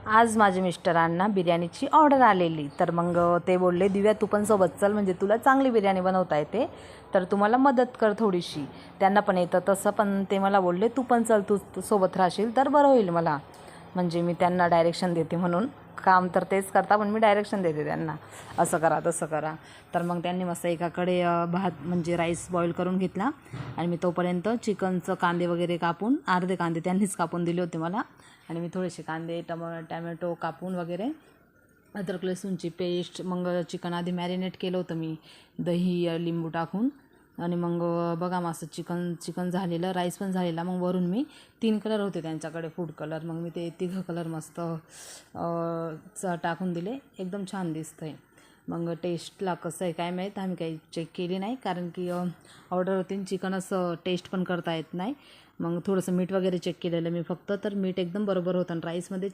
आज माझ्या मिस्टरांना बिर्याणीची ऑर्डर आलेली, तर मग ते बोलले दिव्या तू पण सोबत चल, म्हणजे तुला चांगली बिर्याणी बनवता येते तर तुम्हाला मदत कर थोडीशी. त्यांना पण येतं तसं, पण ते मला बोलले तू पण चल, तू सोबत राहशील तर बरं होईल मला, म्हणजे मी त्यांना डायरेक्शन देते म्हणून. काम तर तेच करता पण मी डायरेक्शन देते त्यांना, असं करा तसं करा. तर मग त्यांनी मस्त एकाकडे भात म्हणजे राईस बॉईल करून घेतला आणि मी तोपर्यंत चिकनचं कांदे वगैरे कापून, अर्धे कांदे त्यांनीच कापून दिले होते मला, आणि मी थोडेसे कांदे टॅमॅटो कापून वगैरे, अद्रक लसूणची पेस्ट, मग चिकन आधी मॅरिनेट केलं होतं मी दही लिंबू टाकून. आणि मग बघा मस्त चिकन झालेलं, राईस पण झालेला. मग वरून मी 3 कलर होते त्यांच्याकडे फूड कलर, मग मी ते 3 कलर मस्त टाकून दिले, एकदम छान दिसतं आहे. मग टेस्टला कसं आहे काय माहीत, आम्ही काही चेक केली नाही कारण की ऑर्डर होती, चिकन असं टेस्ट पण करता येत नाही. मग थोडंसं मीठ वगैरे चेक केलेलं मी फक्त, तर मीठ एकदम बरोबर होतं. आणि राईसमध्ये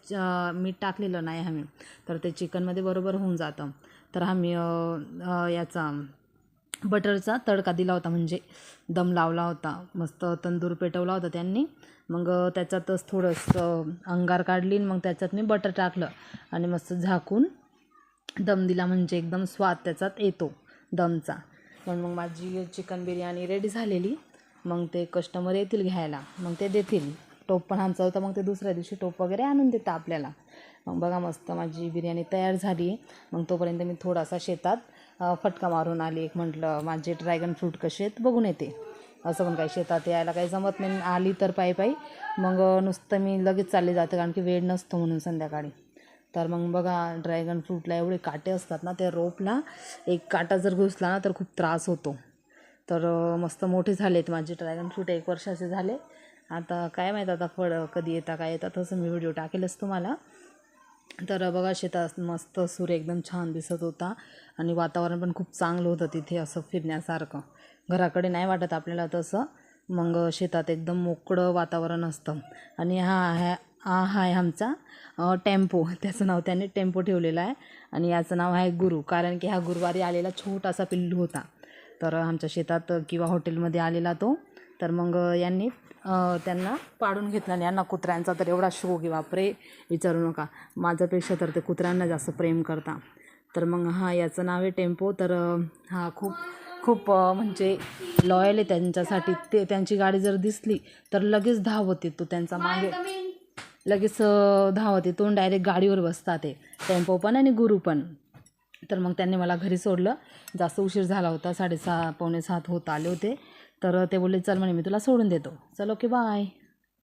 मीठ टाकलेलं नाही आम्ही, तर ते चिकनमध्ये बरोबर होऊन जातं. तर आम्ही याचा बटरचा तडका दिला होता, म्हणजे दम लावला होता, मस्त तंदूर पेटवला होता त्यांनी. मग त्याच्यातच थोडंसं अंगार काढली, मग त्याच्यात मी बटर टाकलं आणि मस्त झाकून दम दिला, म्हणजे एकदम स्वाद त्याच्यात येतो दमचा. पण मग माझी चिकन बिर्याणी रेडी झालेली. मग ते कस्टमर येतील घ्यायला, मग ते देतील. टोप पण आमचा होता, मग ते दुसऱ्या दिवशी टोप वगैरे आणून देतं आपल्याला. मग बघा मस्त माझी बिर्याणी तयार झाली आहे. मग तोपर्यंत मी थोडासा शेतात फटका मारून आली, एक म्हटलं माझे ड्रॅगन फ्रूट कसे आहेत बघून येते. असं पण काही शेतात यायला काही जमत नाही, आली तर पायी मग नुसतं मी लगेच चालले जाते, कारण की वेळ नसतो म्हणून संध्याकाळी. तर मग बघा ड्रॅगन फ्रूटला एवढे काटे असतात ना, त्या रोपला एक काटा जर घुसला ना तर खूप त्रास होतो. तर मस्त मोठे झालेत माझे ड्रॅगन फ्रूट, 1 वर्षाचे झाले. आता काय माहीत आता फळं कधी येतात काय येतात, तसं मी व्हिडिओ टाकेलच तुम्हाला. तर बघा शेतात मस्त सूर्य एकदम छान दिसत होता आणि वातावरण पण खूप चांगलं होतं तिथे, असं फिरण्यासारखं. घराकडे नाही वाटत आपल्याला तसं, मग शेतात एकदम मोकळं वातावरण असतं. आणि हा आहे आमचा टेम्पो, त्याचं नाव त्यांनी टेम्पो ठेवलेलं आहे. आणि याचं नाव आहे गुरु, कारण की हा गुरुवारी आलेला छोटासा पिल्लू होता, तर आमच्या शेतात किंवा हॉटेलमध्ये आलेला तो. तर मग यांनी त्यांना पाडून घेतला. आणि यांना कुत्र्यांचा तर एवढा शौक आहे, बापरे विचारू नका. माझ्यापेक्षा तर ते कुत्र्यांना जास्त प्रेम करता. तर मग याचं नाव आहे टेम्पो. तर हा खूप म्हणजे लॉयल आहे त्यांच्यासाठी. ते त्यांची गाडी जर दिसली तर लगेच धावत येतो त्यांचा मागे, लगेच धावत येतो, डायरेक्ट गाडीवर बसतात ते टेम्पो पण आणि गुरु पण. तर मग त्यांनी मला घरी सोडलं, जास्त उशीर झाला होता, 6:30 पावणे 7 होत आले होते. तर ते बोलले चल म्हणे मी तुला सोडून देतो. चल ओके बाय.